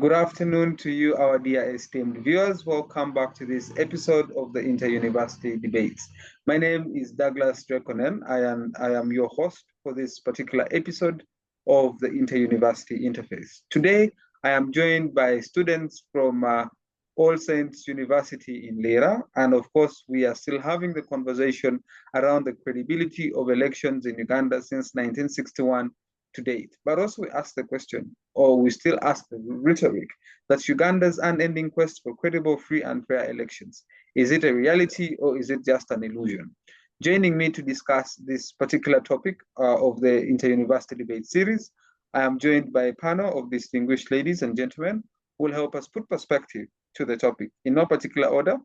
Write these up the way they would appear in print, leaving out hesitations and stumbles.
Good afternoon to you, our dear esteemed viewers. Welcome back to this episode of the Inter-University Debates. My name is Douglas Onen. I am your host for this particular episode of the Inter-University Interface. Today, I am joined by students from All Saints University in Lira, and of course, we are still having the conversation around the credibility of elections in Uganda since 1961 to date. But also we ask the question, or we still ask the rhetoric, that Uganda's unending quest for credible, free and fair elections, is it a reality or is it just an illusion? Joining me to discuss this particular topic of the Inter-University Debate Series, I am joined by a panel of distinguished ladies and gentlemen who will help us put perspective to the topic. In no particular order,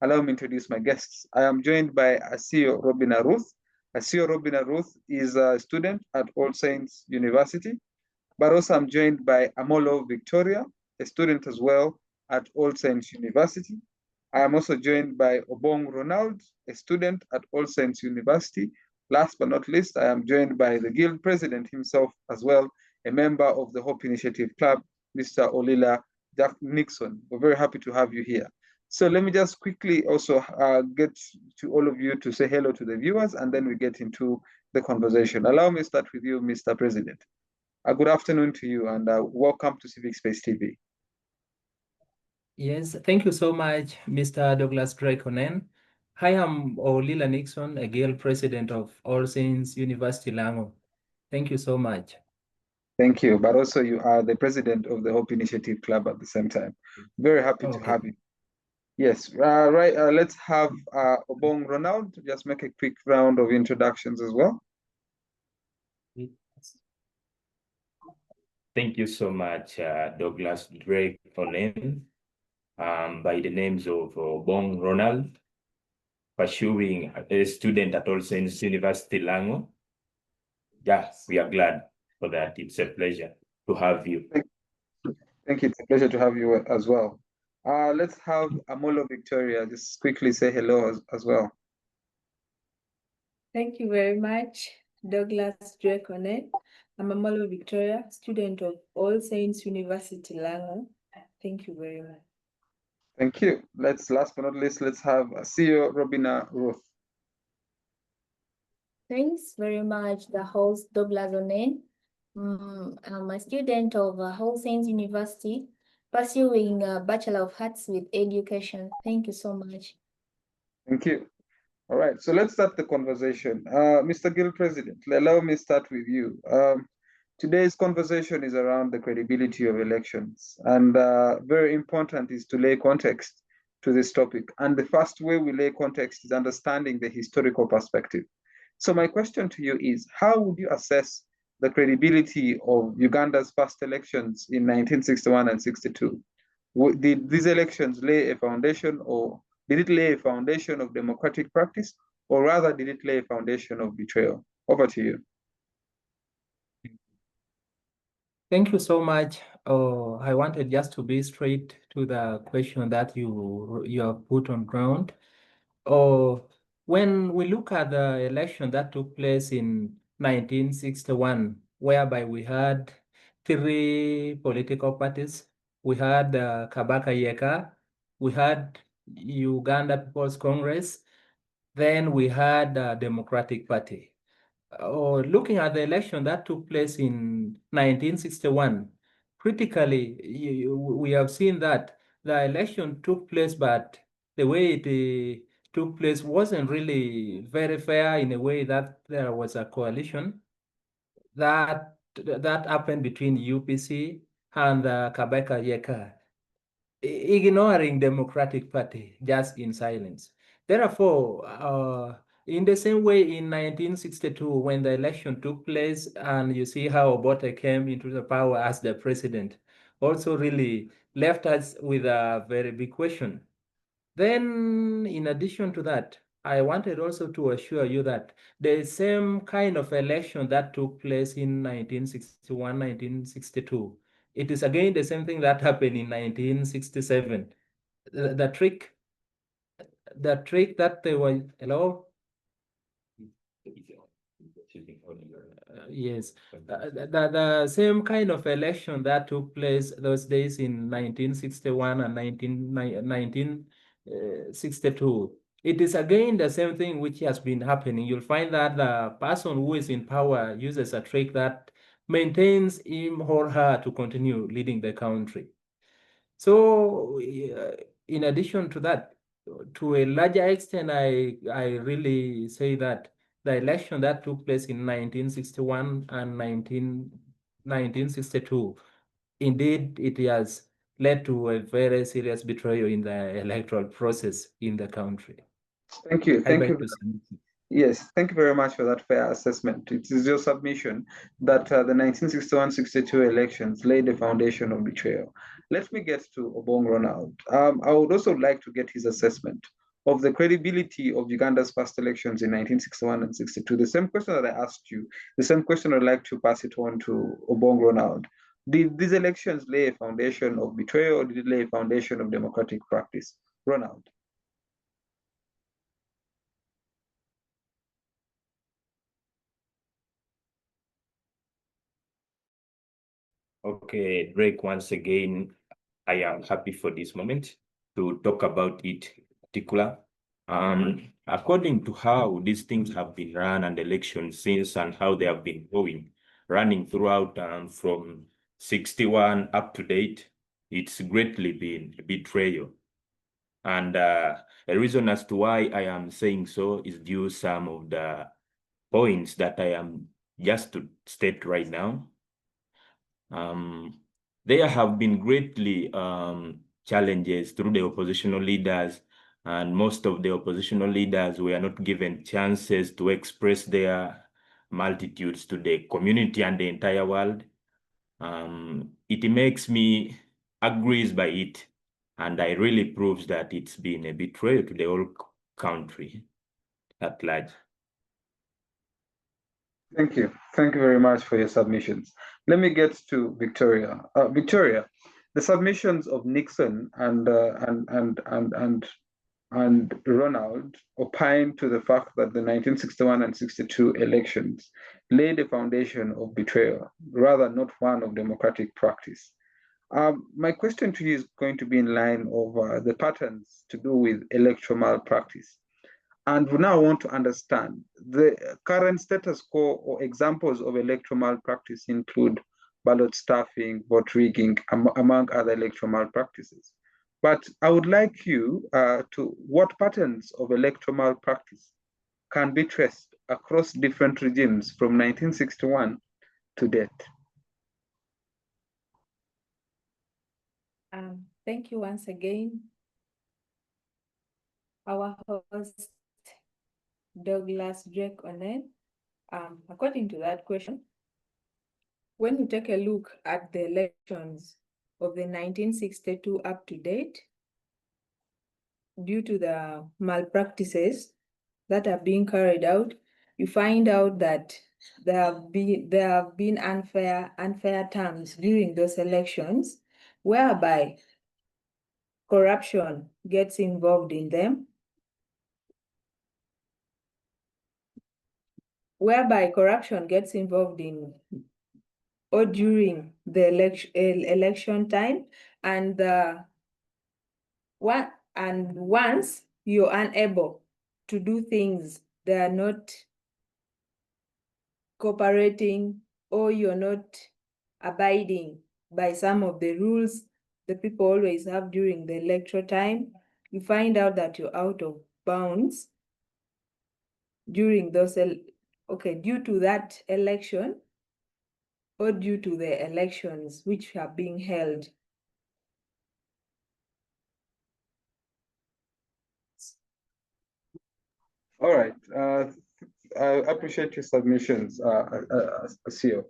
allow me to introduce my guests. I am joined by Acio Robina Ruth. Acio Robina Ruth is a student at All Saints University, but also I'm joined by Amolo Victoria, a student as well at All Saints University. I am also joined by Obong Ronald, a student at All Saints University. Last but not least, I am joined by the guild president himself as well, a member of the Hope Initiative Club, Mr. Olila Nickson. We're very happy to have you here. So let me just quickly also get to all of you to say hello to the viewers, and then we get into the conversation. Allow me to start with you, Mr. President. Good afternoon to you, and welcome to Civic Space TV. Yes, thank you so much, Mr. Douglas Onen. Hi, I'm Olila Nickson, a guild president of All Saints University Lira. Thank you so much. Thank you, but also you are the president of the Hope Initiative Club at the same time. Very happy to have you. Yes, right. Let's have Obong Ronald just make a quick round of introductions as well. Thank you so much, Douglas Onen. By the names of Obong Ronald, pursuing a student at All Saints University Lira. Yes, we are glad for that. It's a pleasure to have you. Thank you. It's a pleasure to have you as well. Let's have Amolo Victoria just quickly say hello as well. Thank you very much, Douglas Onen. I'm Amolo Victoria, student of All Saints University Lira. Thank you very much. Thank you. Last but not least, let's have Acio Robina Ruth. Thanks very much, the host Douglas Onen. I'm a student of All Saints University, pursuing a Bachelor of Arts with Education. Thank you so much. Thank you. All right, so let's start the conversation. Mr. Guild President, allow me to start with you. Today's conversation is around the credibility of elections, and very important is to lay context to this topic. And the first way we lay context is understanding the historical perspective. So my question to you is, how would you assess the credibility of Uganda's first elections in 1961 and 62? Did these elections lay a foundation, or did it lay a foundation of democratic practice, or rather did it lay a foundation of betrayal? Over to you. Thank you so much. I wanted just to be straight to the question that you have put on ground. When we look at the election that took place in 1961, whereby we had 3 political parties, we had Kabaka Yeka, we had Uganda People's Congress, then we had the Democratic Party. Looking at the election that took place in 1961, critically, we have seen that the election took place, but the way it took place wasn't really very fair, in a way that there was a coalition that happened between UPC and Kabaka Yeka, ignoring Democratic Party just in silence. Therefore, in the same way in 1962, when the election took place, and you see how Obote came into the power as the president, also really left us with a very big question. Then, in addition to that, I wanted also to assure you that the same kind of election that took place in 1961, 1962, it is again the same thing that happened in 1967. The trick that they were, hello? Yes, the same kind of election that took place those days in 1961 and 1962. It is again the same thing which has been happening. You'll find that the person who is in power uses a trick that maintains him or her to continue leading the country. So, in addition to that, to a larger extent, I really say that the election that took place in 1961 and 1962, indeed, it has led to a very serious betrayal in the electoral process in the country. Thank you. I Thank beg you. to submit. Yes, thank you very much for that fair assessment. It is your submission that the 1961-62 elections laid the foundation of betrayal. Let me get to Obong Ronald. I would also like to get his assessment of the credibility of Uganda's past elections in 1961 and 62. The same question that I asked you, the same question I'd like to pass it on to Obong Ronald. Did these elections lay a foundation of betrayal, or did it lay a foundation of democratic practice? Ronald. Okay, Drake, once again, I am happy for this moment to talk about it in particular. According to how these things have been run and elections since and how they have been running throughout from 61 up to date, it's greatly been a betrayal. And a reason as to why I am saying so is due some of the points that I am just to state right now. There have been greatly challenges through the oppositional leaders, and most of the oppositional leaders were not given chances to express their multitudes to the community and the entire world. It makes me agrees by it, and I really proves that it's been a betrayal to the whole country at large. Thank you. Thank you very much for your submissions. Let me get to Victoria. Victoria, the submissions of Nickson and Ronald opine to the fact that the 1961 and 62 elections laid a foundation of betrayal, rather not one of democratic practice. My question to you is going to be in line of the patterns to do with electoral malpractice. And we now want to understand the current status quo or examples of electoral malpractice include ballot stuffing, vote rigging, among other electoral malpractices. But I would like you to what patterns of electoral malpractice can be traced across different regimes from 1961 to date. Thank you once again. Our host, Douglas Drake Onen. According to that question, when you take a look at the elections of the 1962 up to date, due to the malpractices that are being carried out, you find out that there have been unfair terms during those elections, whereby corruption gets involved in them, or during the election time, and once you're unable to do things, they are not cooperating, or you're not abiding by some of the rules the people always have during the electoral time, you find out that you're out of bounds during those, due to that election, or due to the elections which are being held. All right. I appreciate your submissions, Acio.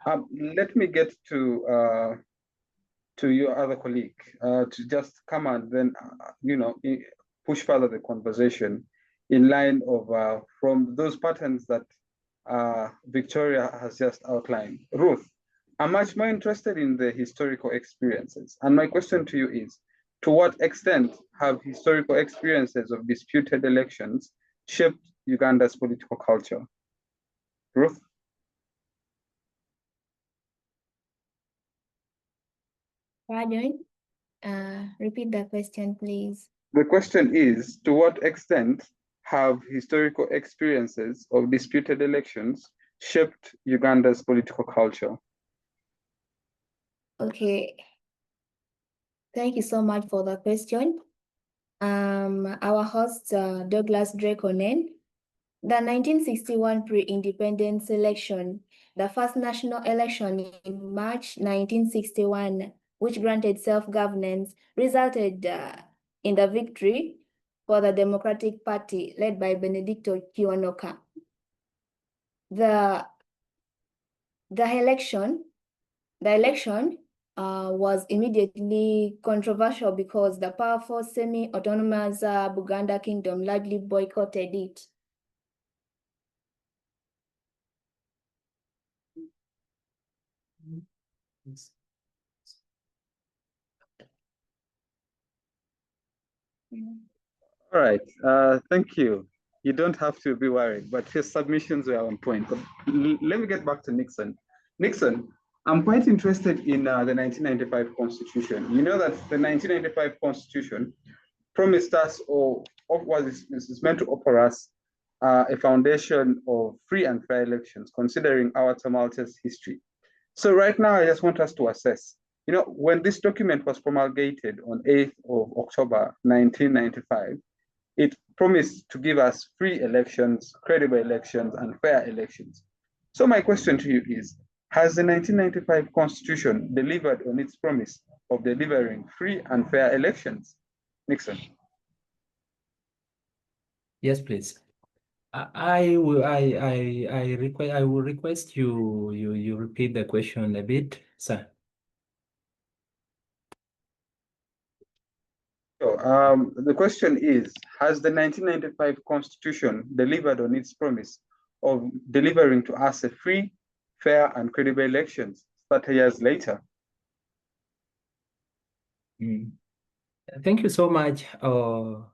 Let me get to your other colleague to just come and then, push further the conversation in line of from those patterns that Victoria has just outlined. Ruth, I'm much more interested in the historical experiences. And my question to you is, to what extent have historical experiences of disputed elections shaped Uganda's political culture? Ruth? Pardon? Repeat the question, please. The question is, to what extent have historical experiences of disputed elections shaped Uganda's political culture? Okay. Thank you so much for the question. Our host, Douglas Drake Onen. The 1961 pre-independence election, the first national election in March 1961, which granted self-governance, resulted in the victory for the Democratic Party led by Benedicto Kiwanuka. The election was immediately controversial because the powerful semi-autonomous Buganda Kingdom largely boycotted it. All right, thank you. You don't have to be worried, but his submissions were on point. But let me get back to Nickson. Nickson, I'm quite interested in the 1995 Constitution. You know that the 1995 Constitution promised us, or is meant to offer us a foundation of free and fair elections, considering our tumultuous history. So right now, I just want us to assess, you know, when this document was promulgated on 8th of October, 1995, it promised to give us free elections, credible elections, and fair elections. So my question to you is, has the 1995 Constitution delivered on its promise of delivering free and fair elections? Nickson. Yes, please. I will request you repeat the question a bit, sir. So, the question is, has the 1995 Constitution delivered on its promise of delivering to us a free, fair, and credible elections 30 years later? Thank you so much.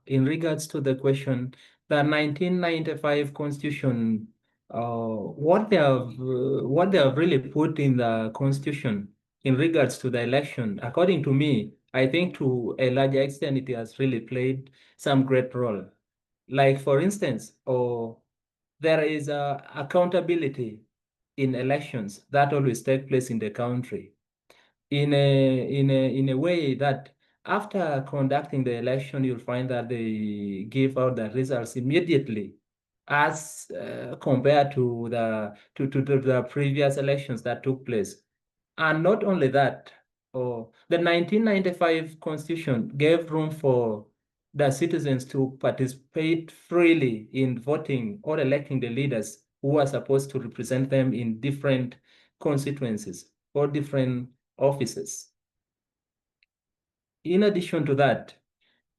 In regards to the question, the 1995 Constitution, what they have really put in the Constitution in regards to the election, according to me, I think to a larger extent it has really played some great role. Like for instance, there is accountability in elections that always take place in the country in a way that after conducting the election, you'll find that they give out the results immediately, as compared to the previous elections that took place. And not only that, the 1995 Constitution gave room for the citizens to participate freely in voting or electing the leaders who are supposed to represent them in different constituencies or different offices. In addition to that,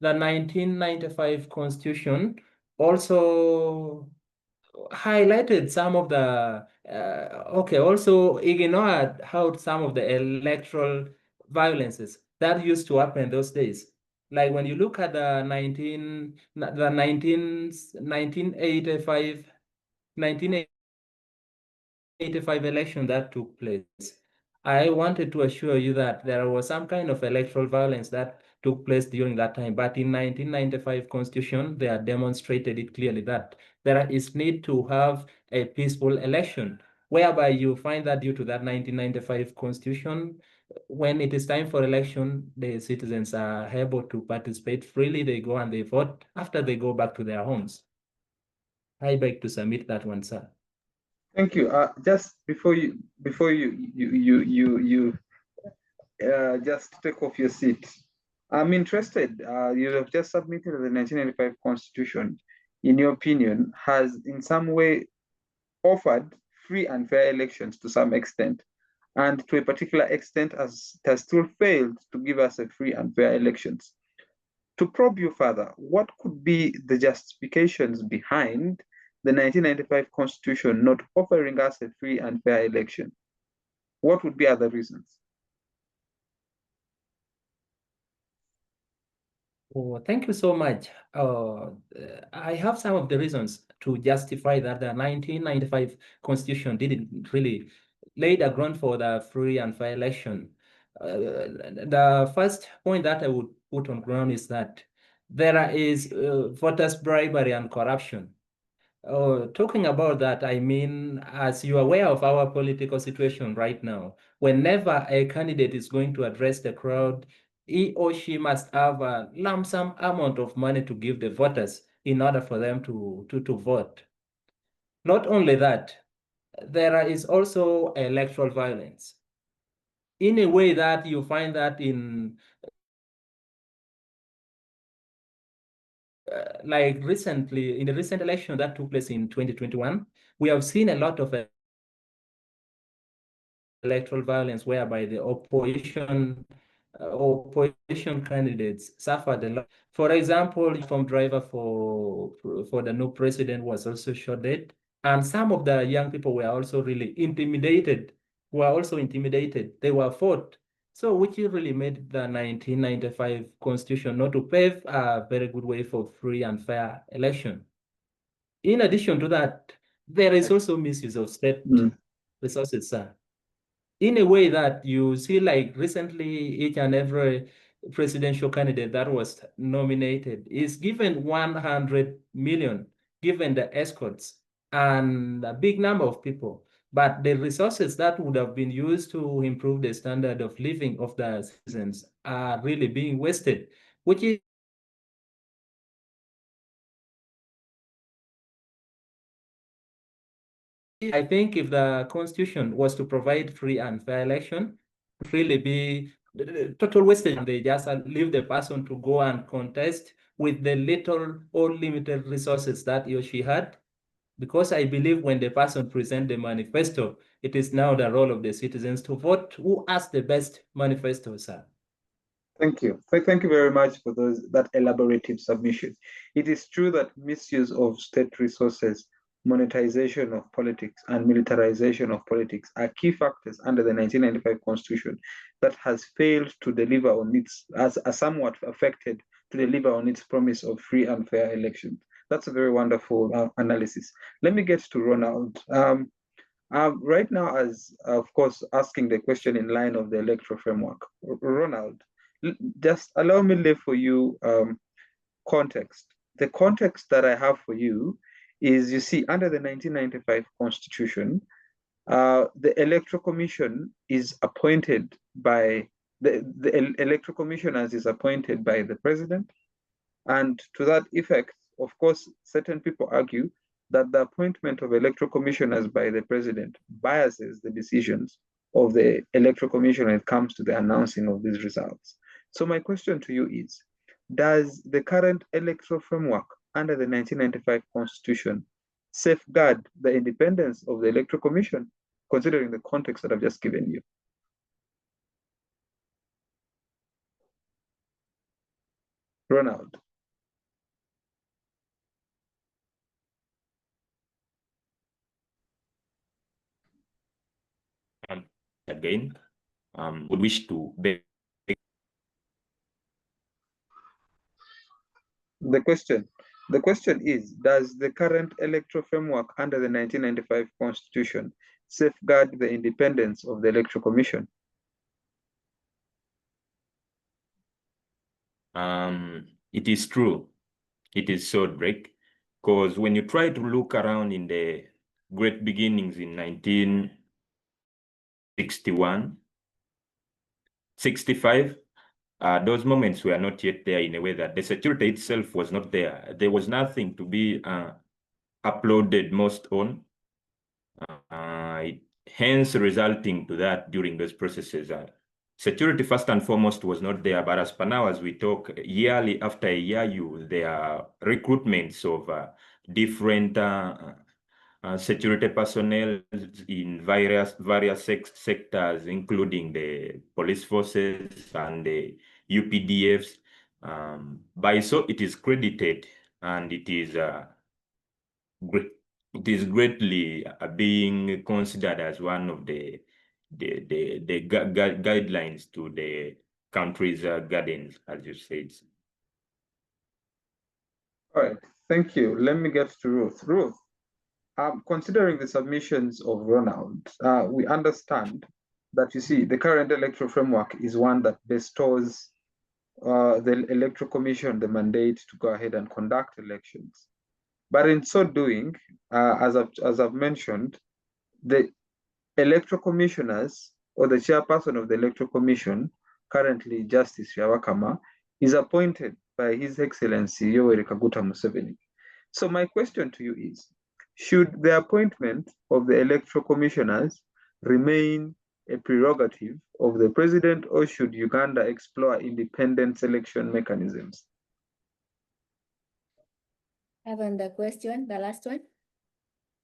the 1995 Constitution also highlighted some of the, also ignored how some of the electoral violences that used to happen those days. Like when you look at the 1985 election that took place, I wanted to assure you that there was some kind of electoral violence that took place during that time. But in 1995 Constitution, they have demonstrated it clearly that there is need to have a peaceful election, whereby you find that due to that 1995 Constitution, when it is time for election, the citizens are able to participate freely. They go and they vote after they go back to their homes. I beg to submit that one, sir. Thank you. Just before you just take off your seat, I'm interested. You have just submitted the 1995 Constitution. In your opinion, has in some way offered free and fair elections to some extent, and to a particular extent, as it has still failed to give us a free and fair elections. To probe you further, what could be the justifications behind the 1995 Constitution not offering us a free and fair election? What would be other reasons? Oh, thank you so much. I have some of the reasons to justify that the 1995 Constitution didn't really lay the ground for the free and fair election. The first point that I would put on ground is that there is voters' bribery and corruption. Talking about that, I mean, as you are aware of our political situation right now, whenever a candidate is going to address the crowd, he or she must have a lump sum amount of money to give the voters in order for them to vote. Not only that, there is also electoral violence. In a way that you find that in like recently, in the recent election that took place in 2021, we have seen a lot of electoral violence whereby the opposition candidates suffered a lot. For example, from driver for the new president was also shot dead, and some of the young people were also really intimidated. They were fought. So which really made the 1995 constitution not to pave a very good way for free and fair election. In addition to that, there is also misuse of state resources, sir. In a way that you see, like recently, each and every presidential candidate that was nominated is given 100 million, given the escorts and a big number of people. But the resources that would have been used to improve the standard of living of the citizens are really being wasted, which is I think if the constitution was to provide free and fair election, it would really be total wastage. They just leave the person to go and contest with the little or limited resources that he or she had. Because I believe when the person presents the manifesto, it is now the role of the citizens to vote who has the best manifesto, sir. Thank you. Thank you very much for that elaborative submission. It is true that misuse of state resources, monetization of politics, and militarization of politics are key factors under the 1995 Constitution that has failed to deliver on its, as somewhat affected to deliver on its promise of free and fair elections. That's a very wonderful analysis. Let me get to Ronald. Right now, as of course, asking the question in line of the electoral framework, Ronald, just allow me to lay for you context. The context that I have for you is, you see, under the 1995 Constitution, the Electoral Commission is appointed by the Electoral Commissioners is appointed by the President, and to that effect, of course, certain people argue that the appointment of electoral commissioners by the president biases the decisions of the electoral commission when it comes to the announcing of these results. So my question to you is, does the current electoral framework under the 1995 Constitution safeguard the independence of the electoral commission, considering the context that I've just given you? Ronald. Again, would wish to beg. The question is, does the current electoral framework under the 1995 Constitution safeguard the independence of the Electoral Commission? It is true. It is so, Drake, because when you try to look around in the great beginnings in 1961, 65, those moments were not yet there, in a way that the security itself was not there. There was nothing to be uploaded most on. Hence, resulting to that during those processes, security first and foremost was not there. But as per now, as we talk, yearly after a year, there are recruitments of different security personnel in various sectors, including the police forces and the UPDFs. By so it is credited, and it is greatly being considered as one of the guidelines to the country's guardians, as you said. All right, thank you. Let me get to Ruth. Ruth, considering the submissions of Ronald, we understand that you see, the current electoral framework is one that bestows the Electoral Commission the mandate to go ahead and conduct elections. But in so doing, as I've mentioned, the electoral commissioners or the chairperson of the Electoral Commission, currently Justice Yawakama, is appointed by His Excellency Yoweri Kaguta Museveni. So my question to you is, should the appointment of the electoral commissioners remain a prerogative of the president, or should Uganda explore independent selection mechanisms? Haven't the question, the last one?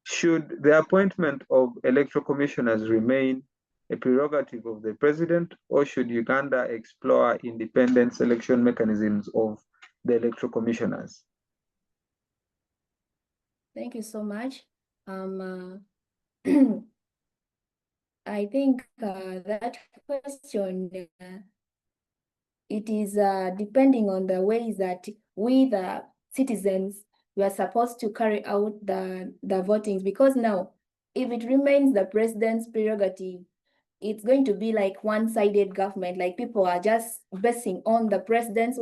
Should the appointment of electoral commissioners remain a prerogative of the president, or should Uganda explore independent selection mechanisms of the electoral commissioners? Thank you so much. I think that question, it is depending on the ways that we, the citizens, we are supposed to carry out the votings, because now, if it remains the president's prerogative, it's going to be like one-sided government, like people are just basing on the president's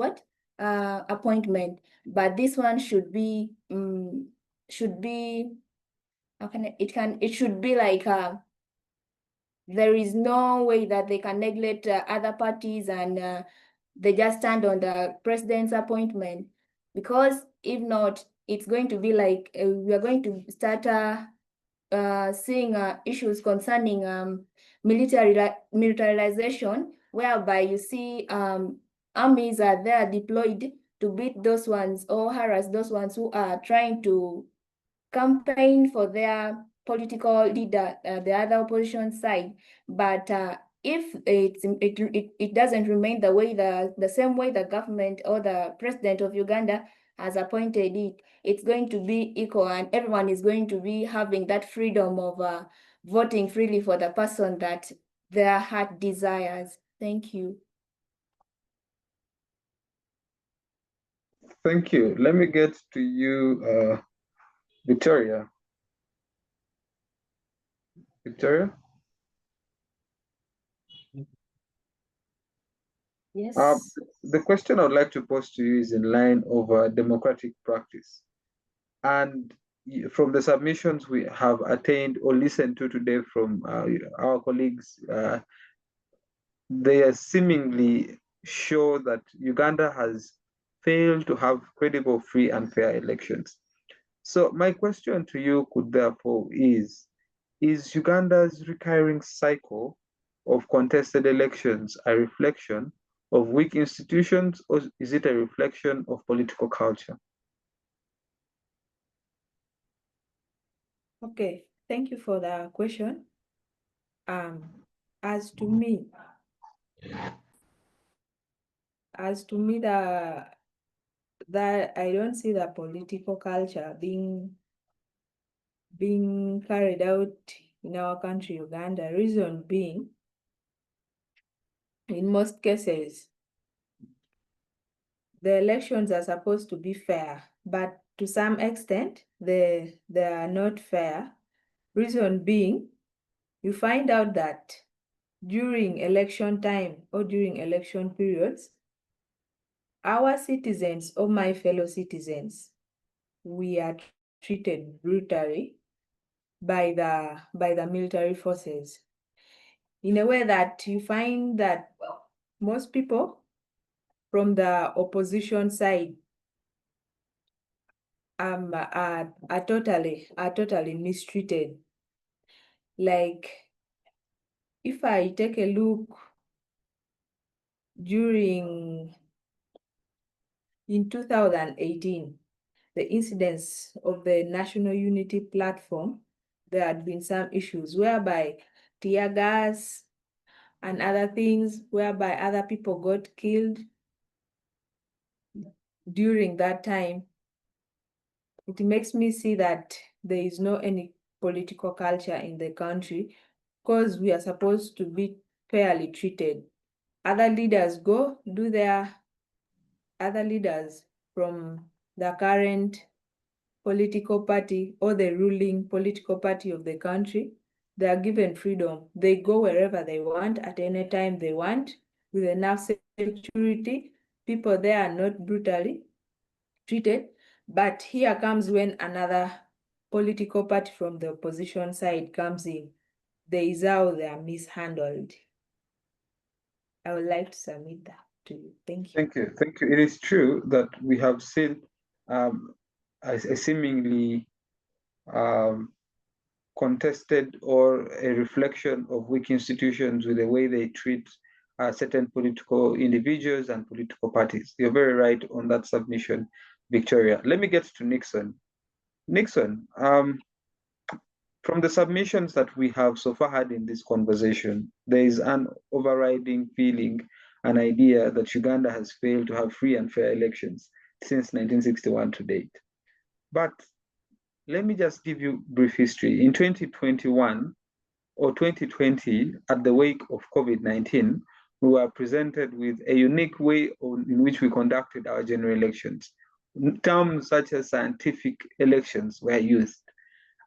appointment. But this one should be it should be like there is no way that they can neglect other parties and they just stand on the president's appointment, because if not, it's going to be like we are going to start seeing issues concerning militarization, whereby you see armies are there deployed to beat those ones or harass those ones who are trying to campaign for their political leader, the other opposition side. But if it doesn't remain the same way the government or the president of Uganda has appointed it, it's going to be equal, and everyone is going to be having that freedom of voting freely for the person that their heart desires. Thank you. Thank you. Let me get to you, Victoria. Victoria? Yes. The question I would like to pose to you is in line of democratic practice. And from the submissions we have attained or listened to today from our colleagues, they seemingly show that Uganda has failed to have credible, free, and fair elections. So my question to you could therefore is Uganda's recurring cycle of contested elections a reflection of weak institutions, or is it a reflection of political culture? Okay, thank you for the question. As to me, that I don't see the political culture being carried out in our country, Uganda. Reason being, in most cases, the elections are supposed to be fair, but to some extent, they are not fair. Reason being, you find out that during election time or during election periods, our citizens or my fellow citizens, we are treated brutally by the military forces, in a way that you find that most people from the opposition side are totally mistreated. Like, if I take a look in 2018, the incidents of the National Unity Platform, there had been some issues whereby tear gas and other things, whereby other people got killed during that time. It makes me see that there is no any political culture in the country, because we are supposed to be fairly treated. Other leaders other leaders from the current political party or the ruling political party of the country, they are given freedom. They go wherever they want at any time they want with enough security. People there are not brutally treated. But here comes when another political party from the opposition side comes in. There is how they are mishandled. I would like to submit that to you. Thank you. Thank you. Thank you. It is true that we have seen a seemingly contested or a reflection of weak institutions with the way they treat certain political individuals and political parties. You're very right on that submission, Victoria. Let me get to Nickson. Nickson, from the submissions that we have so far had in this conversation, there is an overriding feeling, an idea that Uganda has failed to have free and fair elections since 1961 to date. But let me just give you brief history. In 2021 or 2020, at the wake of COVID-19, we were presented with a unique way in which we conducted our general elections. Terms such as scientific elections were used.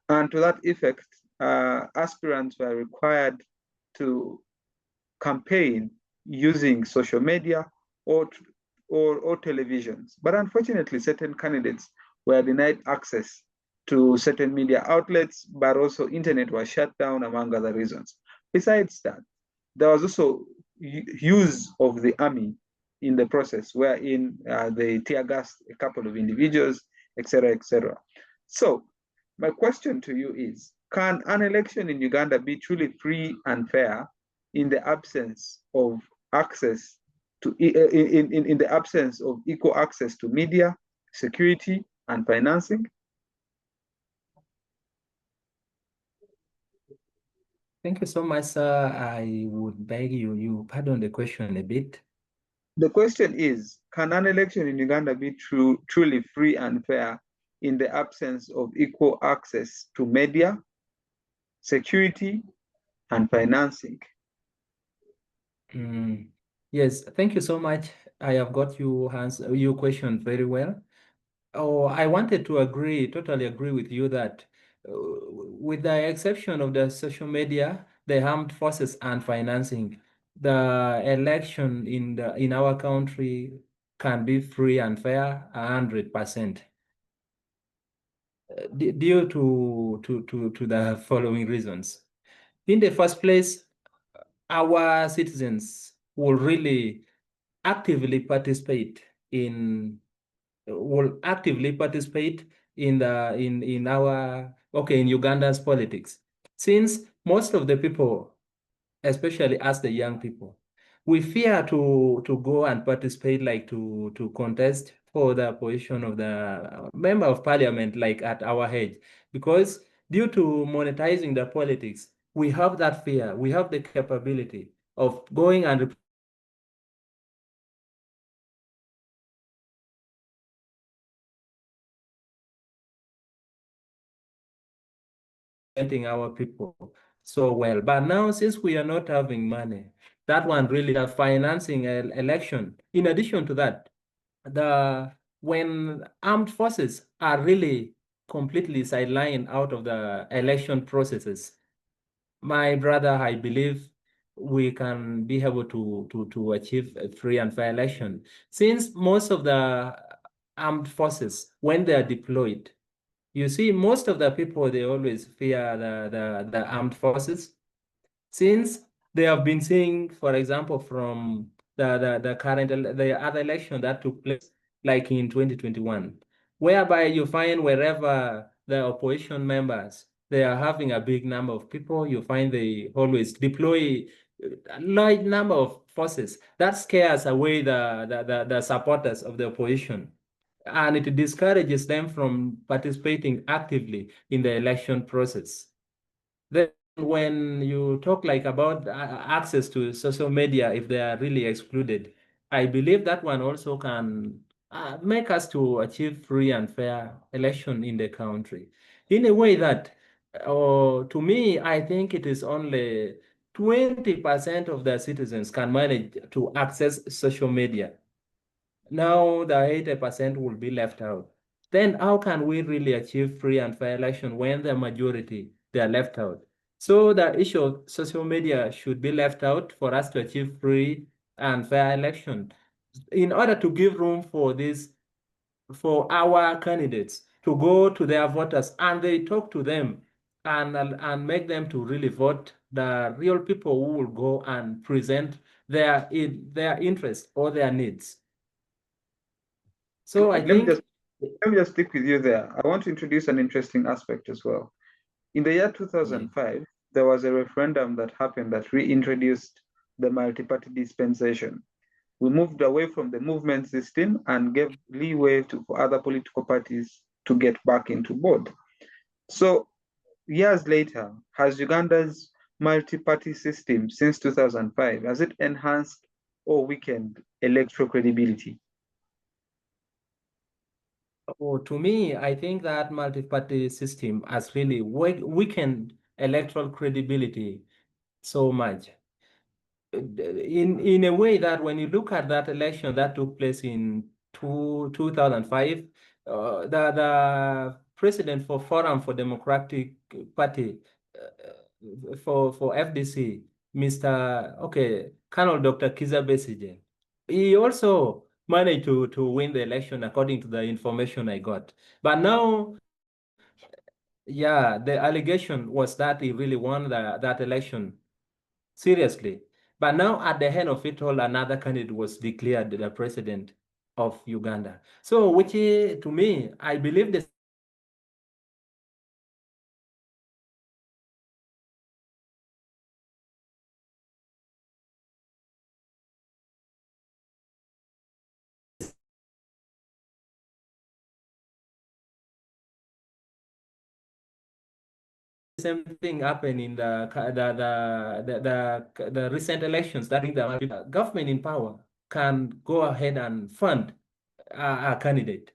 And to that effect, aspirants were required to campaign using social media or televisions. But unfortunately, certain candidates were denied access to certain media outlets, but also internet was shut down, among other reasons. Besides that, there was also use of the army in the process, wherein they tear gassed a couple of individuals, etc., etc. So my question to you is, can an election in Uganda be truly free and fair in the absence of access to, in the absence of equal access to media, security, and financing? Thank you so much, sir. I would beg you pardon the question a bit. The question is, can an election in Uganda be truly free and fair in the absence of equal access to media, security, and financing? Yes, thank you so much. I have got your question very well. Oh, I wanted to totally agree with you that with the exception of the social media, the armed forces and financing, the election in our country can be free and fair 100%. Due to the following reasons. In the first place, our citizens will really actively participate in Uganda's politics, since most of the people, especially us the young people, we fear to go and participate, like to contest for the position of the member of parliament, like at our age, because due to monetizing the politics, we have that fear. We have the capability of going and representing our people so well. But now, since we are not having money, that one really the financing election. In addition to that, when armed forces are really completely sidelined out of the election processes, my brother, I believe we can be able to achieve a free and fair election, since most of the armed forces, when they are deployed, you see, most of the people, they always fear the armed forces, since they have been seeing, for example, from the other election that took place, like in 2021, whereby you find wherever the opposition members, they are having a big number of people, you find they always deploy a large number of forces. That scares away the supporters of the opposition, and it discourages them from participating actively in the election process. Then when you talk like about access to social media, if they are really excluded, I believe that one also can make us to achieve free and fair election in the country. In a way that, to me, I think it is only 20% of the citizens can manage to access social media. Now the 80% will be left out. Then how can we really achieve free and fair election when the majority, they are left out? So the issue of social media should be left out for us to achieve free and fair election in order to give room for this, for our candidates to go to their voters and they talk to them and make them to really vote the real people who will go and present their interest or their needs. So I think let me just stick with you there. I want to introduce an interesting aspect as well. In the year 2005, there was a referendum that happened that reintroduced the multi-party dispensation. We moved away from the movement system and gave leeway for other political parties to get back into board. So years later, has Uganda's multi-party system since 2005, has it enhanced or weakened electoral credibility? Oh, to me, I think that multi-party system has really weakened electoral credibility so much. In a way that when you look at that election that took place in 2005, the president for Forum for Democratic Party for FDC, Colonel Dr. Kiza Besigye, he also managed to win the election according to the information I got. But now, yeah, the allegation was that he really won that election seriously. But now at the end of it all, another candidate was declared the president of Uganda. So which to me, I believe the same thing happened in the recent elections, that the government in power can go ahead and fund a candidate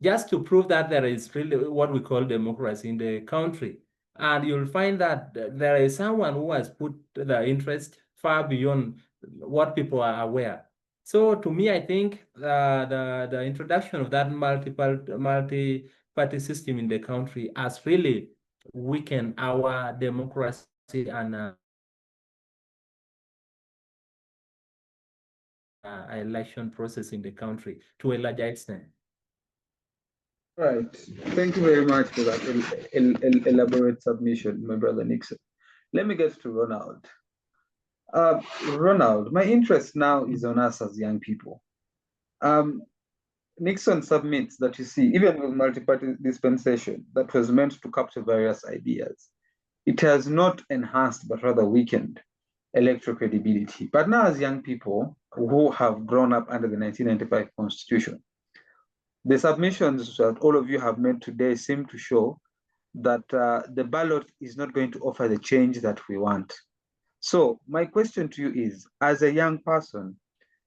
just to prove that there is really what we call democracy in the country. And you'll find that there is someone who has put the interest far beyond what people are aware. So to me, I think the introduction of that multi-party system in the country has really weakened our democracy and election process in the country to a larger extent. Right. Thank you very much for that elaborate submission, my brother Nickson. Let me get to Ronald. Ronald, my interest now is on us as young people. Nickson submits that, you see, even with multi-party dispensation that was meant to capture various ideas, it has not enhanced but rather weakened electoral credibility. But now as young people who have grown up under the 1995 Constitution, the submissions that all of you have made today seem to show that the ballot is not going to offer the change that we want. So my question to you is, as a young person,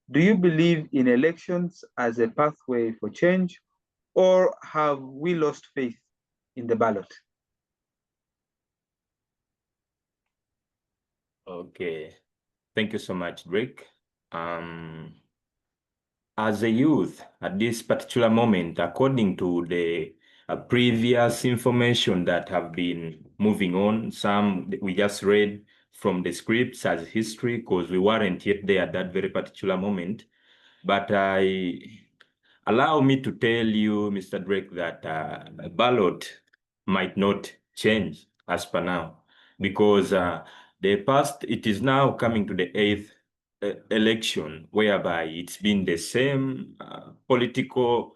do you believe in elections as a pathway for change, or have we lost faith in the ballot? Okay, thank you so much, Drake. As a youth at this particular moment, according to the previous information that have been moving on, some we just read from the scripts as history because we weren't yet there at that very particular moment. But allow me to tell you, Mr. Drake, that a ballot might not change as per now, because it is now coming to the 8th election, whereby it's been the same political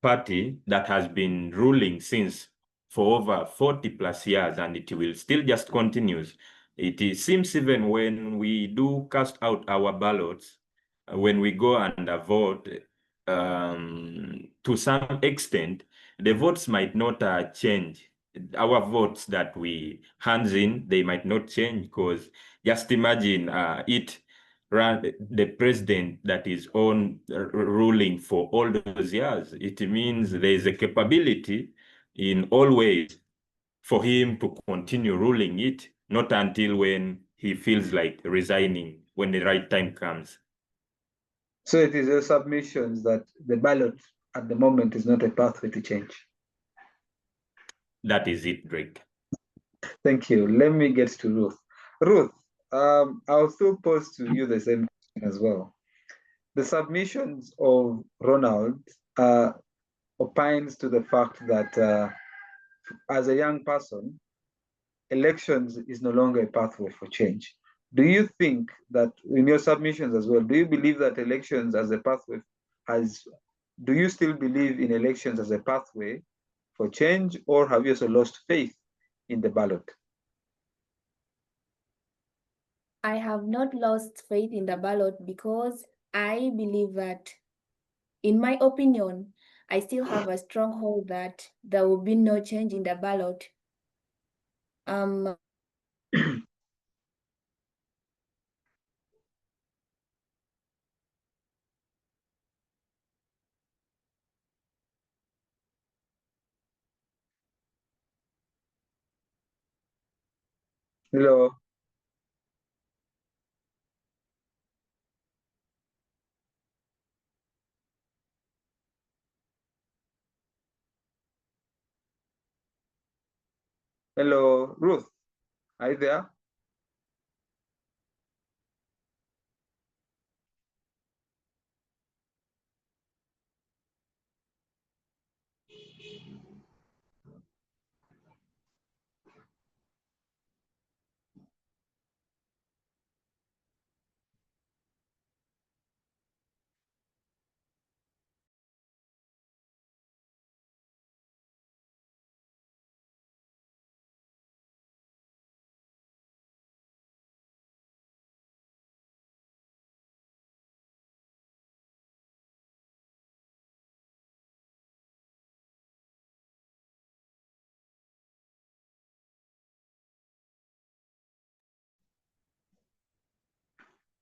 party that has been ruling since for over 40 plus years, and it will still just continues. Seems even when we do cast out our ballots, when we go and vote, to some extent, the votes might not change. Our votes that we hands in, they might not change, because just imagine the president that is on ruling for all those years. It means there is a capability in all ways for him to continue ruling it, not until when he feels like resigning when the right time comes. So it is your submissions that the ballot at the moment is not a pathway to change. That is it, Drake. Thank you. Let me get to Ruth. Ruth, I'll still pose to you the same question as well. The submissions of Ronald opines to the fact that as a young person, elections is no longer a pathway for change. Do you think that in your submissions as well, do you believe that elections as a pathway do you still believe in elections as a pathway for change, or have you also lost faith in the ballot? I have not lost faith in the ballot because I believe that, in my opinion, I still have a stronghold that there will be no change in the ballot. Hello. Hello, Ruth. Are you there?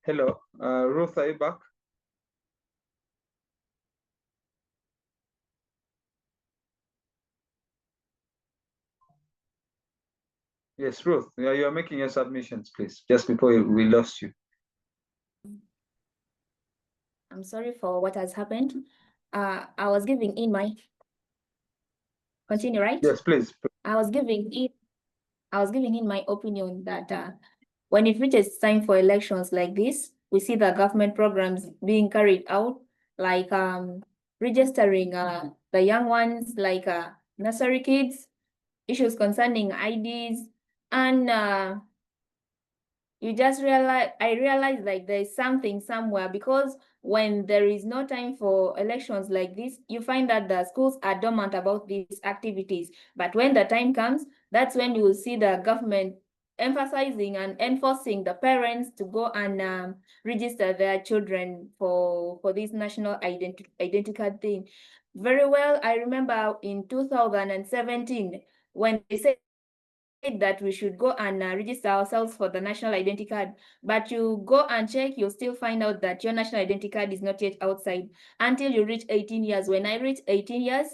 Hello, Ruth, are you back? Yes, Ruth, you're making your submissions, please, just before we lost you. I'm sorry for what has happened. I was giving in my continue, right? Yes, please. I was giving in my opinion that when it reaches time for elections like this, we see the government programs being carried out, like registering the young ones, like nursery kids, issues concerning IDs, and I realized like there's something somewhere, because when there is no time for elections like this, you find that the schools are dormant about these activities. But when the time comes, that's when you will see the government emphasizing and enforcing the parents to go and register their children for this national identity card thing. Very well, I remember in 2017, when they said that we should go and register ourselves for the national identity card, but you go and check, you'll still find out that your national identity card is not yet outside until you reach 18 years. When I reached 18 years,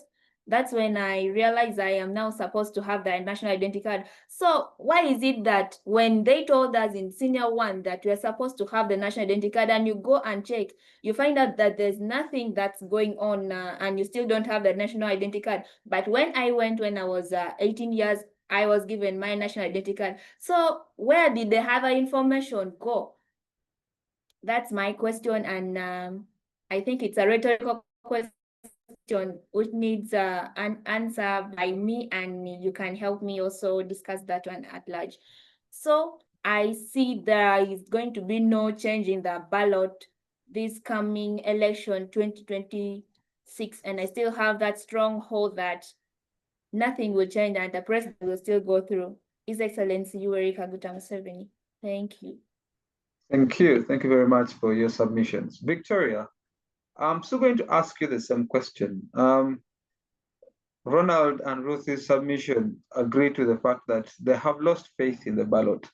that's when I realized I am now supposed to have the national identity card. So why is it that when they told us in senior one that we're supposed to have the national identity card, and you go and check, you find out that there's nothing that's going on and you still don't have the national identity card? But when I went, when I was 18 years, I was given my national identity card. So where did the other information go? That's my question, and I think it's a rhetorical question which needs an answer by me, and you can help me also discuss that one at large. So I see there is going to be no change in the ballot this coming election 2026, and I still have that stronghold that nothing will change and the president will still go through. His Excellency Yoweri Kaguta Museveni. Thank you. Thank you. Thank you very much for your submissions. Victoria, I'm still going to ask you the same question. Ronald and Ruth's submission agree to the fact that they have lost faith in the ballot.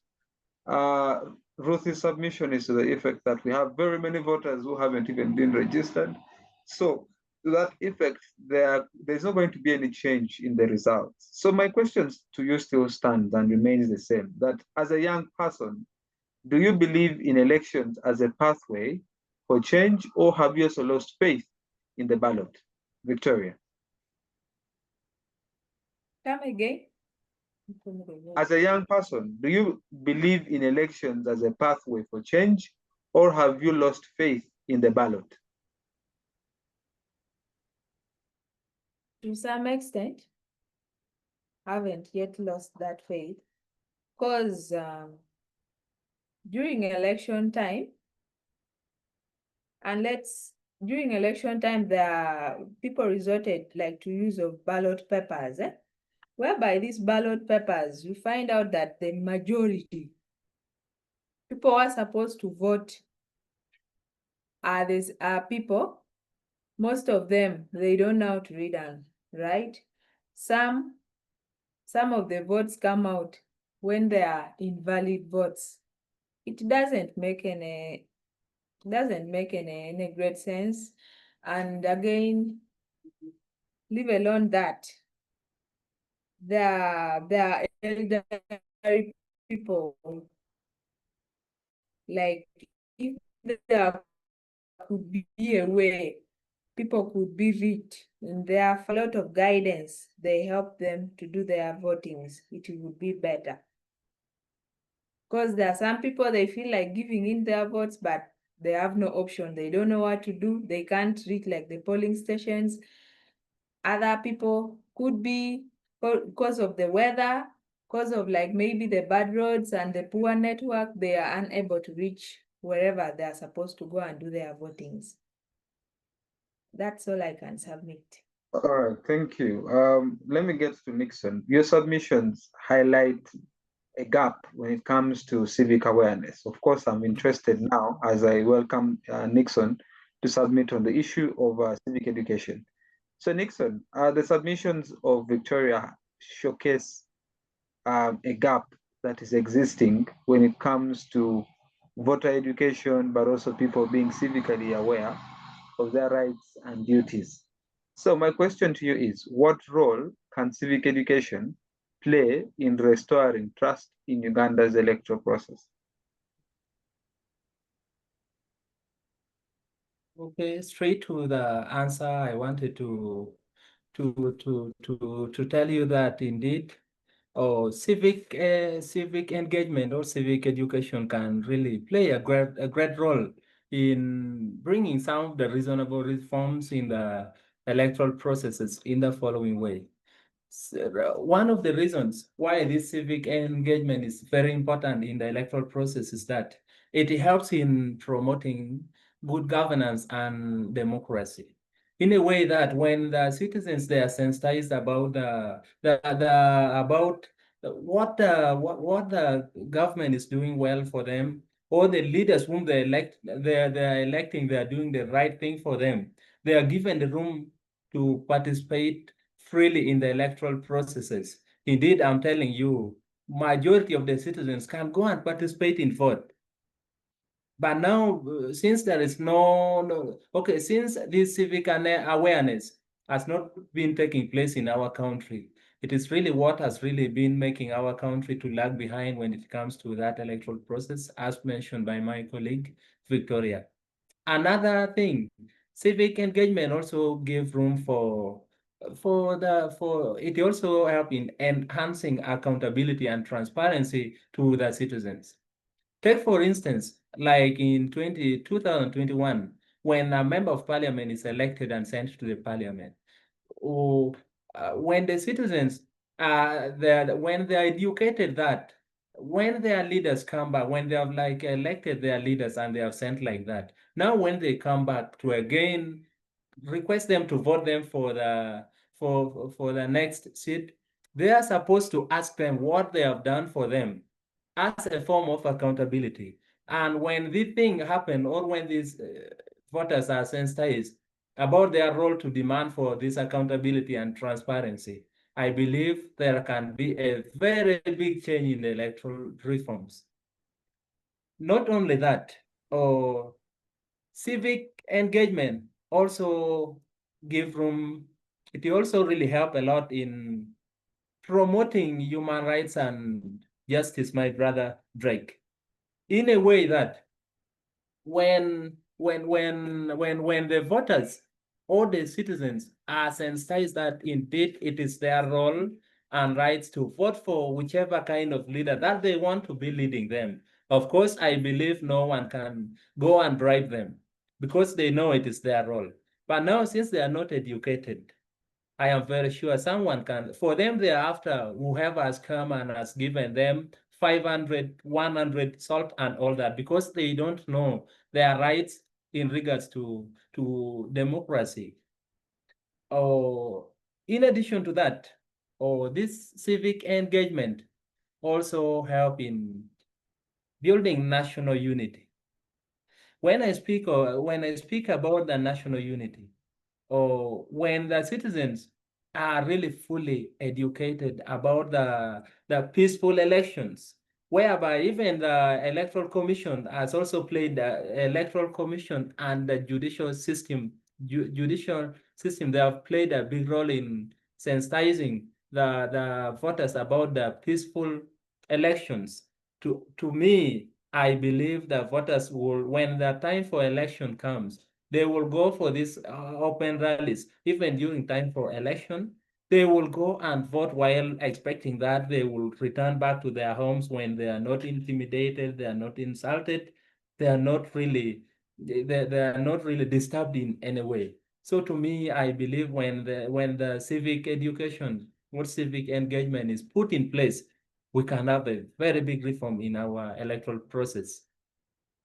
Ruth's submission is to the effect that we have very many voters who haven't even been registered. So to that effect, there's not going to be any change in the results. So my questions to you still stands and remains the same, that as a young person, do you believe in elections as a pathway for change, or have you also lost faith in the ballot? Victoria. Come again. As a young person, do you believe in elections as a pathway for change, or have you lost faith in the ballot? To some extent, haven't yet lost that faith, because during election time, during election time, there are people resorted like to use of ballot papers, whereby these ballot papers, you find out that the majority people are supposed to vote are people, most of them, they don't know how to read and write. Some of the votes come out when they are invalid votes. It doesn't make any great sense. And again, leave alone that there are elderly people, like if there could be a way people could be reached and there are a lot of guidance, they help them to do their votings, it would be better. Because there are some people, they feel like giving in their votes, but they have no option. They don't know what to do. They can't reach like the polling stations. Other people could be because of the weather, because of like maybe the bad roads and the poor network, they are unable to reach wherever they are supposed to go and do their votings. That's all I can submit. All right, thank you. Let me get to Nickson. Your submissions highlight a gap when it comes to civic awareness. Of course, I'm interested now as I welcome Nickson to submit on the issue of civic education. So Nickson, the submissions of Victoria showcase a gap that is existing when it comes to voter education, but also people being civically aware of their rights and duties. So my question to you is, what role can civic education play in restoring trust in Uganda's electoral process? Okay, straight to the answer. I wanted to tell you that indeed, civic engagement or civic education can really play a great role in bringing some of the reasonable reforms in the electoral processes in the following way. One of the reasons why this civic engagement is very important in the electoral process is that it helps in promoting good governance and democracy in a way that when the citizens, they are sensitized about what the government is doing well for them, or the leaders whom they are electing, they are doing the right thing for them, they are given the room to participate freely in the electoral processes. Indeed, I'm telling you, majority of the citizens can go and participate in vote. But now, since there is since this civic awareness has not been taking place in our country, it is really what has really been making our country to lag behind when it comes to that electoral process, as mentioned by my colleague, Victoria. Another thing, civic engagement also give room for it also help in enhancing accountability and transparency to the citizens. Take for instance, like in 2021, when a member of parliament is elected and sent to the parliament, or when the citizens when they are educated that when their leaders come back, when they have like elected their leaders and they have sent like that, now when they come back to again request them to vote them for the next seat, they are supposed to ask them what they have done for them as a form of accountability. And when this thing happen, or when these voters are sensitized about their role to demand for this accountability and transparency, I believe there can be a very big change in the electoral reforms. Not only that, civic engagement also give room, it also really help a lot in promoting human rights and justice, my brother Drake, in a way that when the voters or the citizens are sensitized that indeed it is their role and rights to vote for whichever kind of leader that they want to be leading them. Of course, I believe no one can go and bribe them because they know it is their role. But now, since they are not educated, I am very sure someone can, for them thereafter, whoever has come and has given them 500, 100 salt and all that, because they don't know their rights in regards to democracy. Or in addition to that, or this civic engagement also help in building national unity. When I speak about the national unity, or when the citizens are really fully educated about the peaceful elections, whereby even the electoral commission has also played the electoral commission and the judicial system, they have played a big role in sensitizing the voters about the peaceful elections. To me, I believe the voters will, when the time for election comes, they will go for these open rallies. Even during time for election, they will go and vote while expecting that they will return back to their homes when they are not intimidated, they are not insulted, they are not really they are not really disturbed in any way. So to me, I believe when the civic education, what civic engagement is put in place, we can have a very big reform in our electoral process.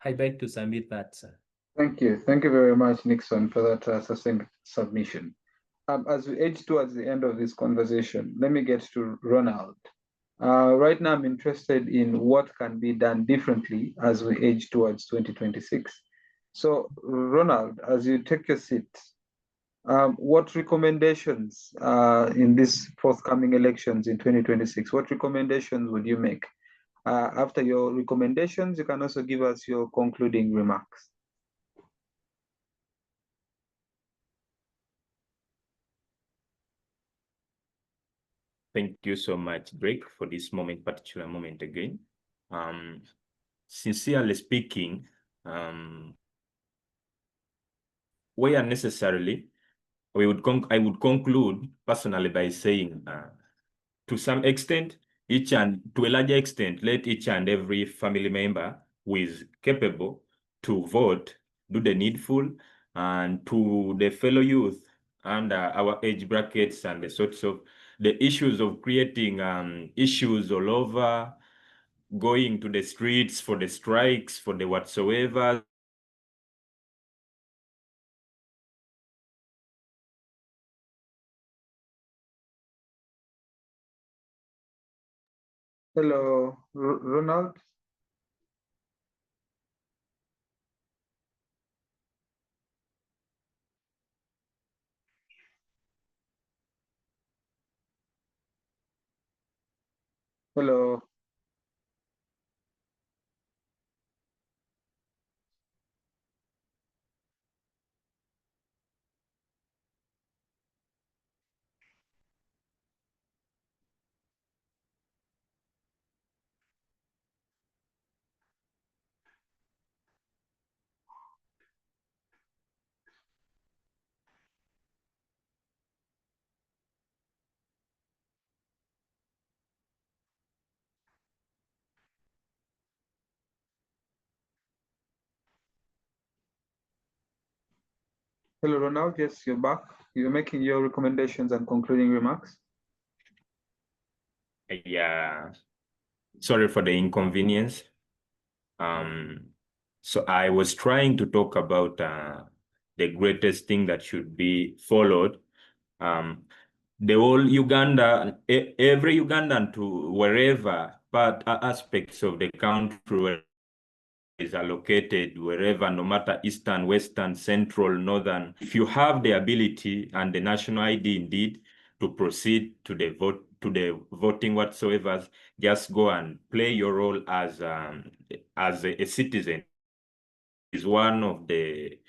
I beg to submit that, sir. Thank you. Thank you very much, Nickson, for that succinct submission. As we edge towards the end of this conversation, let me get to Ronald. Right now, I'm interested in what can be done differently as we edge towards 2026. So, Ronald, as you take your seat, what recommendations in these forthcoming elections in 2026, what recommendations would you make? After your recommendations, you can also give us your concluding remarks. Thank you so much, Drake, for this particular moment again. Sincerely speaking, where necessarily, I would conclude personally by saying, to some extent, to a larger extent, let each and every family member who is capable to vote do the needful, and to the fellow youth and our age brackets and the sorts of the issues of creating issues all over, going to the streets for the strikes, for the whatsoever. Hello, Ronald. Hello. Hello, Ronald. Yes, you're back. You're making your recommendations and concluding remarks. Yeah, sorry for the inconvenience. So I was trying to talk about the greatest thing that should be followed. The whole Uganda, every Ugandan to wherever part aspects of the country where is allocated, wherever, no matter eastern, western, central, northern, if you have the ability and the national ID indeed to proceed to the voting whatsoever, just go and play your role as a citizen. Is one of the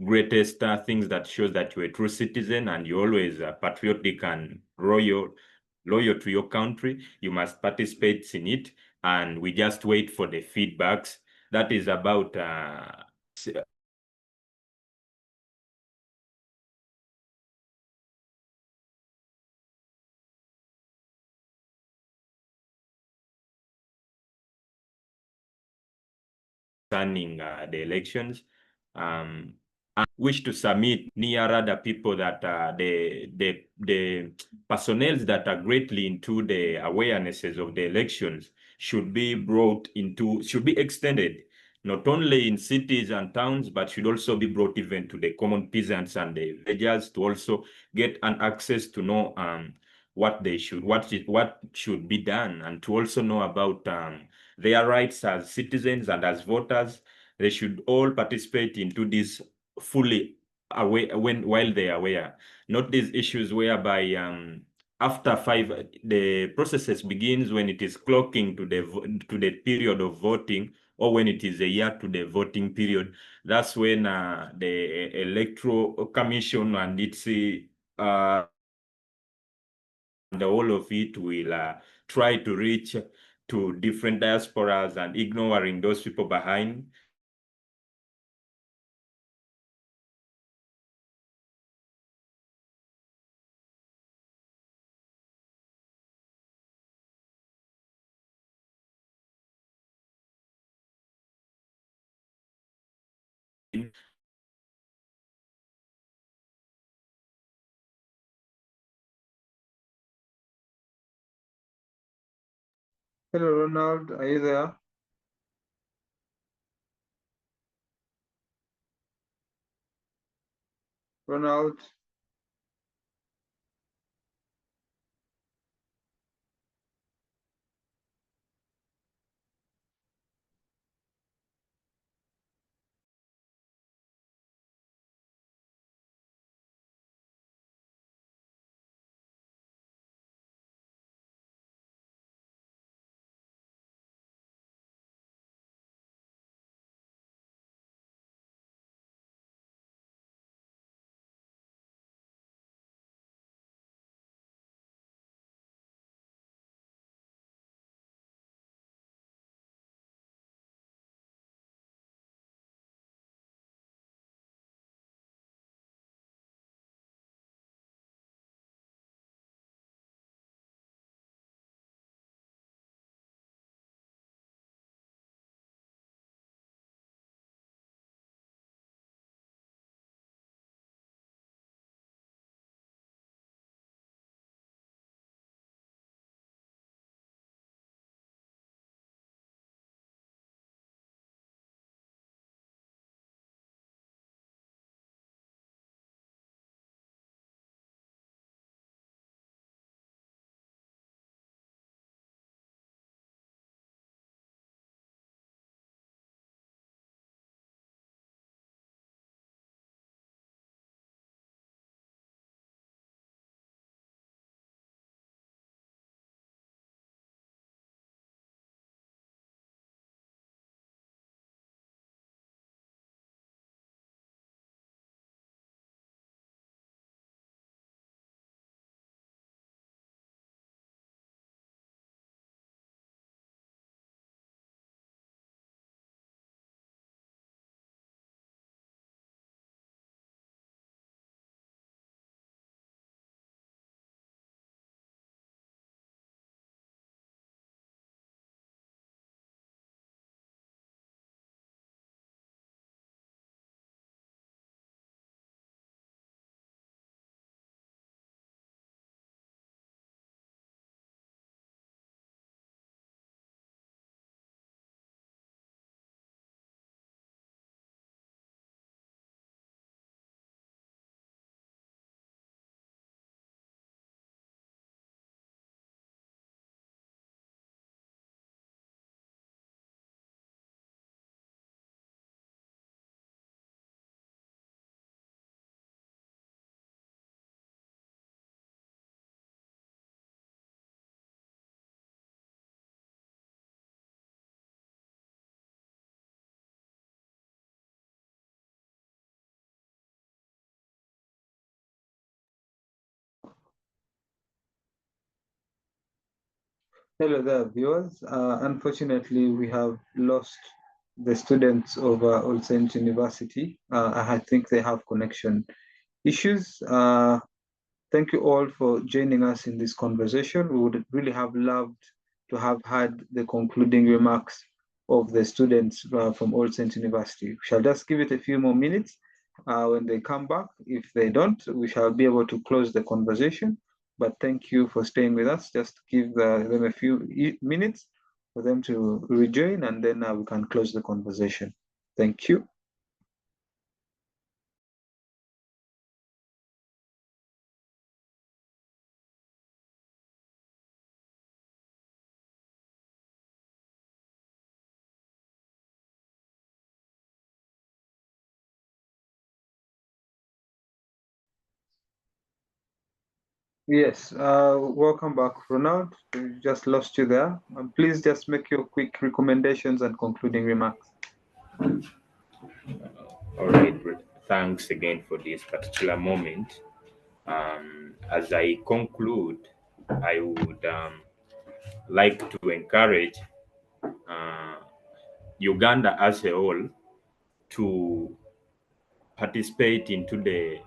greatest things that shows that you're a true citizen and you're always patriotic and loyal to your country. You must participate in it, and we just wait for the feedbacks. That is about concerning the elections. I wish to submit nearer the people that the personnel that are greatly into the awarenesses of the elections should be extended, not only in cities and towns, but should also be brought even to the common peasants and the villagers to also get an access to know what should be done, and to also know about their rights as citizens and as voters. They should all participate into this fully aware while they are aware, not these issues whereby after 5 the processes begins when it is clocking to the period of voting, or when it is a year to the voting period. That's when the electoral commission and its the whole of it will try to reach to different diasporas and ignoring those people behind. Hello, Ronald, are you there? Ronald? Hello there, viewers. Unfortunately, we have lost the students of All Saints University. I think they have connection issues. Thank you all for joining us in this conversation. We would really have loved to have had the concluding remarks of the students from All Saints University. We shall just give it a few more minutes. When they come back, if they don't, we shall be able to close the conversation. But thank you for staying with us. Just give them a few minutes for them to rejoin, and then we can close the conversation. Thank you. Yes, welcome back, Ronald. We just lost you there. Please just make your quick recommendations and concluding remarks. All right, thanks again for this particular moment. As I conclude, I would like to encourage Uganda as a whole to participate into the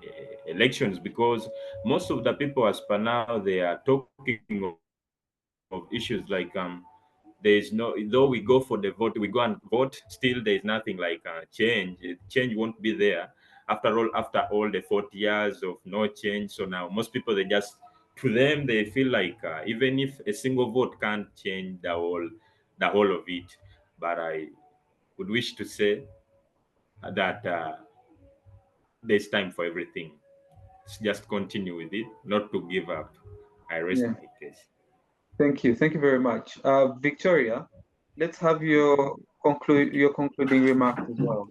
elections, because most of the people as per now, they are talking of issues like there is no, though we go for the vote, we go and vote, still there is nothing like change. Change won't be there after all the 40 years of no change. So now most people, they just, to them, they feel like even if a single vote can't change the whole of it. But I would wish to say that there's time for everything. Just continue with it, not to give up. I rest my case. Thank you. Thank you very much. Victoria, let's have your concluding remarks as well.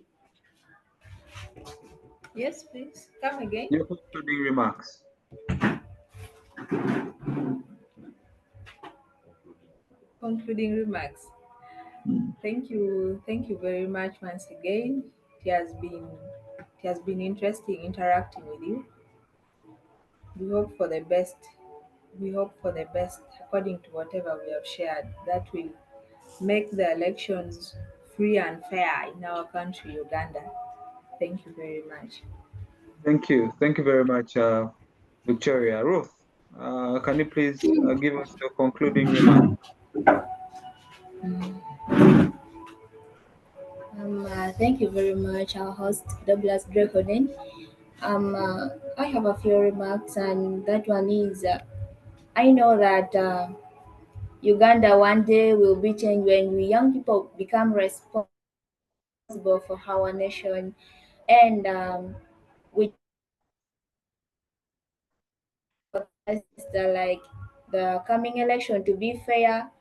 Yes, please. Come again. Your concluding remarks. Concluding remarks. Thank you very much once again. It has been interesting interacting with you. We hope for the best. We hope for the best according to whatever we have shared. That will make the elections free and fair in our country, Uganda. Thank you very much. Thank you. Thank you very much, Victoria. Ruth, can you please give us your concluding remarks? Thank you very much, our host, Douglas Onen. I have a few remarks, and that one is I know that Uganda one day will be changed when we young people become responsible for our nation, and we like the coming election to be fair,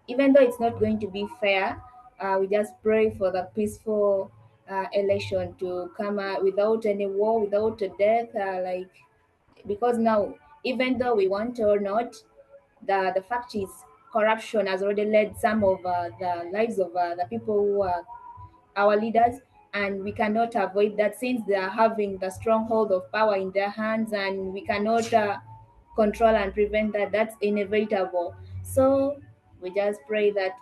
even though it's not going to be fair. We just pray for the peaceful election to come out without any war, without a death, like because now, even though we want or not, the fact is corruption has already led some of the lives of the people who are our leaders, and we cannot avoid that since they are having the stronghold of power in their hands, and we cannot control and prevent that. That's inevitable. So we just pray that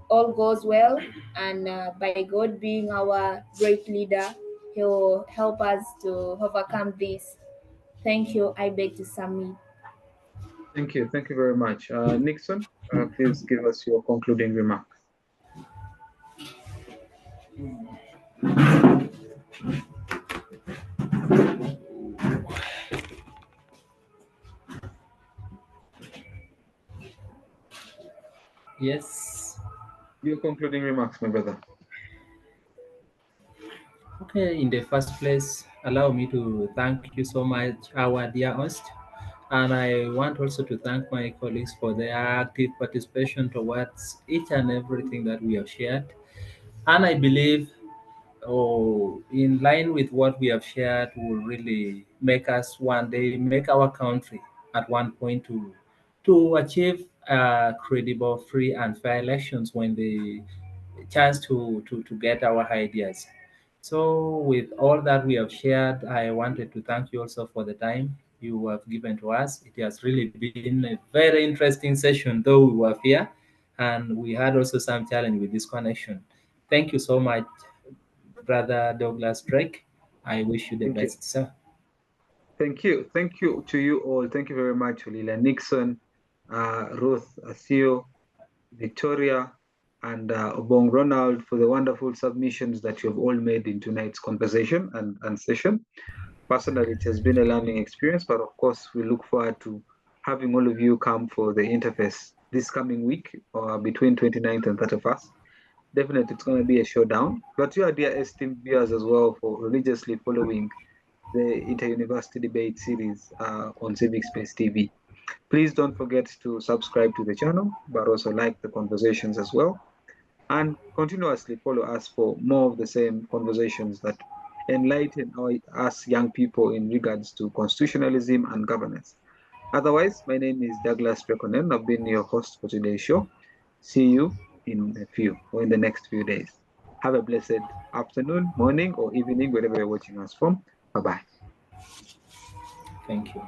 all goes well, and by God being our great leader, He'll help us to overcome this. Thank you. I beg to submit. Thank you. Thank you very much. Nickson, please give us your concluding remarks. Yes. Your concluding remarks, my brother. Okay, in the first place, allow me to thank you so much, our dear host. And I want also to thank my colleagues for their active participation towards each and everything that we have shared. And I believe, in line with what we have shared, will really make us one day, make our country at one point to achieve credible, free, and fair elections when the chance to get our ideas. So, with all that we have shared, I wanted to thank you also for the time you have given to us. It has really been a very interesting session, though we were here, and we had also some challenge with this connection. Thank you so much, Brother Douglas Drake. I wish you the Thank you. best, sir. Thank you. Thank you to you all. Thank you very much, Olila, Nickson, Ruth, Acio, Victoria, and Obong Ronald for the wonderful submissions that you have all made in tonight's conversation and session. Personally, it has been a learning experience, but of course, we look forward to having all of you come for the interface this coming week between 29th and 31st. Definitely, it's going to be a showdown. But you are dear esteemed viewers as well for religiously following the Inter-University Debate series on Civic Space TV. Please don't forget to subscribe to the channel, but also like the conversations as well. And continuously follow us for more of the same conversations that enlighten us young people in regards to constitutionalism and governance. Otherwise, my name is Douglas Trekonen. I've been your host for today's show. See you in the next few days. Have a blessed afternoon, morning, or evening, wherever you're watching us from. Bye-bye. Thank you.